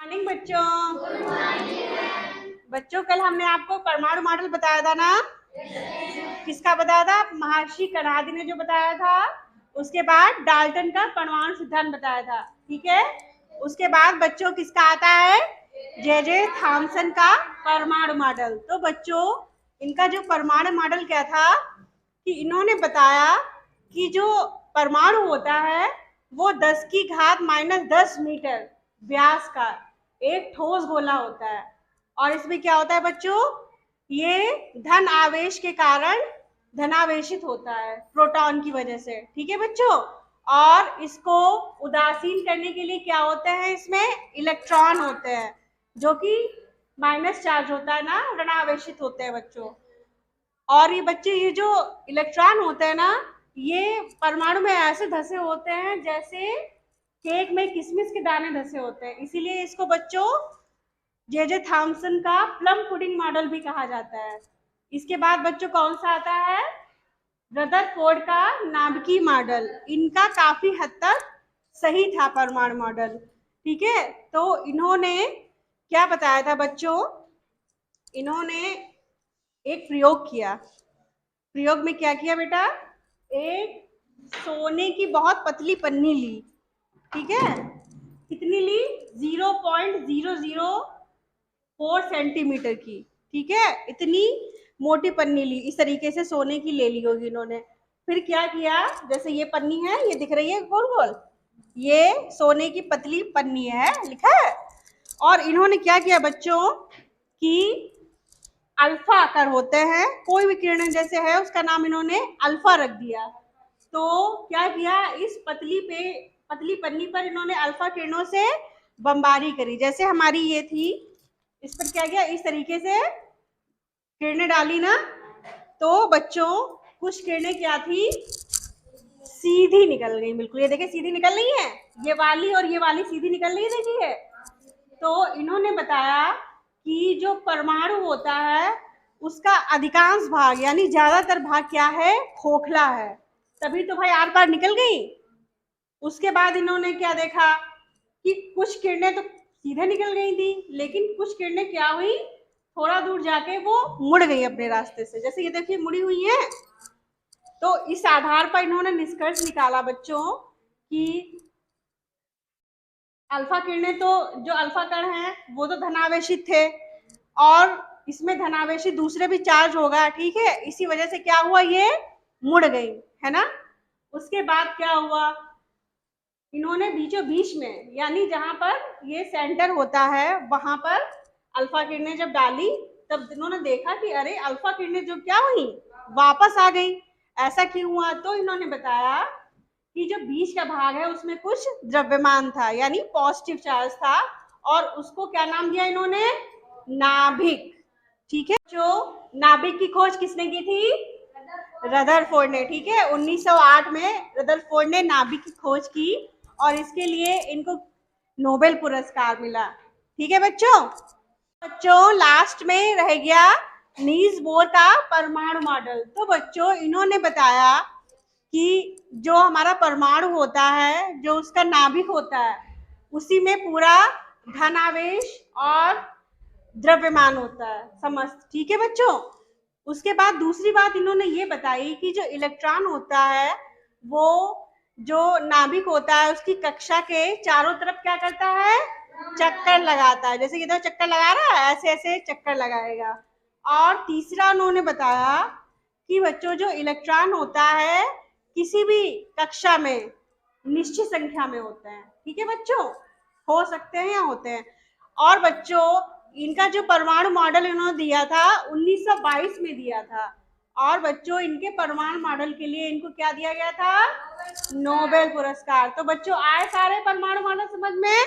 Morning बच्चों कल हमने आपको परमाणु मॉडल बताया था ना। किसका बताया था? महर्षि कणादि ने जो बताया था। उसके बाद डाल्टन का परमाणु सिद्धांत बताया था। ठीक है। उसके बाद बच्चों किसका आता है? जे थॉमसन का परमाणु मॉडल। तो बच्चों इनका जो परमाणु मॉडल क्या था कि इन्होंने बताया कि जो परमाणु होता है वो 10 की घात -10 मीटर व्यास का एक ठोस गोला होता है। और इसमें क्या होता है बच्चों? ये धन आवेश के कारण धनावेशित होता है प्रोटॉन की वजह से। ठीक है बच्चों। और इसको उदासीन करने के लिए क्या होते हैं? इसमें इलेक्ट्रॉन होते हैं जो कि माइनस चार्ज होता है ना, ऋणावेशित होते हैं बच्चों। और ये बच्चे ये जो इलेक्ट्रॉन होते हैं ना, ये परमाणु में ऐसे धसे होते हैं जैसे केक में किशमिश के दाने धसे होते हैं। इसीलिए इसको बच्चों जे थॉमसन का प्लम पुडिंग मॉडल भी कहा जाता है। इसके बाद बच्चों कौन सा आता है? रदरफोर्ड का नाभिकीय मॉडल। इनका काफी हद तक सही था परमाणु मॉडल। ठीक है। तो इन्होंने क्या बताया था बच्चों? इन्होंने एक प्रयोग किया। प्रयोग में क्या किया बेटा? एक सोने की बहुत पतली पन्नी ली। ठीक है। कितनी ली? 0.004 सेंटीमीटर की। ठीक है। इतनी मोटी पन्नी ली। इस तरीके से सोने की ले ली होगी इन्होंने। फिर क्या किया? जैसे ये पन्नी है, ये दिख रही है गोल गोल, ये सोने की पतली पन्नी है, लिखा है। और इन्होंने क्या किया बच्चों कि अल्फा कर होते हैं, कोई भी किरण जैसे है उसका नाम इन्होंने अल्फा रख दिया। तो क्या किया? इस पतली पन्नी पर इन्होंने अल्फा किरणों से बमबारी करी। जैसे हमारी ये थी, इस पर क्या किया? इस तरीके से किरणें डाली ना। तो बच्चों कुछ किरणें क्या थी? सीधी निकल गई। बिल्कुल ये देखिए सीधी निकल रही है, ये वाली और ये वाली सीधी निकल रही है, देखिए। तो इन्होंने बताया कि जो परमाणु होता है उसका अधिकांश भाग यानी ज्यादातर भाग क्या है? खोखला है। तभी तो भाई आर पार निकल गई। उसके बाद इन्होंने क्या देखा कि कुछ किरणें तो सीधे निकल गई थी, लेकिन कुछ किरणें क्या हुई? थोड़ा दूर जाके वो मुड़ गई अपने रास्ते से। जैसे ये देखिए मुड़ी हुई है। तो इस आधार पर इन्होंने निष्कर्ष निकाला बच्चों कि अल्फा किरणें तो जो अल्फा कण हैं वो तो धनावेशित थे, और इसमें धनावेशित दूसरे भी चार्ज होगा। ठीक है। इसी वजह से क्या हुआ? ये मुड़ गई, है ना। उसके बाद क्या हुआ? इन्होंने बीचों बीच में यानी जहां पर ये सेंटर होता है वहां पर अल्फा किरणें जब डाली, तब इन्होंने देखा कि अरे अल्फा किरणें जो क्या हुई? वापस आ गई। ऐसा क्यों हुआ? तो इन्होंने बताया कि जो बीच का भाग है उसमें कुछ द्रव्यमान था यानी पॉजिटिव चार्ज था, और उसको क्या नाम दिया इन्होंने? नाभिक। ठीक है। जो नाभिक की खोज किसने की थी? रदरफोर्ड ने। ठीक है। 1908 में रदरफोर्ड ने नाभिक की खोज की और इसके लिए इनको नोबेल पुरस्कार मिला। ठीक है बच्चों लास्ट में रह गया नील्स बोर का परमाणु मॉडल। तो बच्चों इन्होंने बताया कि जो हमारा परमाणु होता है, जो उसका नाभिक होता है, उसी में पूरा धनावेश और द्रव्यमान होता है समस्त। ठीक है बच्चों। उसके बाद दूसरी बात इन्होंने ये बताई कि जो इलेक्ट्रॉन होता है वो जो नाभिक होता है उसकी कक्षा के चारों तरफ क्या करता है? चक्कर लगाता है। जैसे कि तो चक्कर लगा रहा है, ऐसे ऐसे चक्कर लगाएगा। और तीसरा उन्होंने बताया कि बच्चों जो इलेक्ट्रॉन होता है किसी भी कक्षा में निश्चित संख्या में होते हैं। ठीक है बच्चों, हो सकते हैं या होते हैं। और बच्चों इनका जो परमाणु मॉडल इन्होंने दिया था 1922 में दिया था, और बच्चों इनके परमाणु मॉडल के लिए इनको क्या दिया गया था? नोबेल पुरस्कार। तो बच्चों आए सारे परमाणु मॉडल समझ में?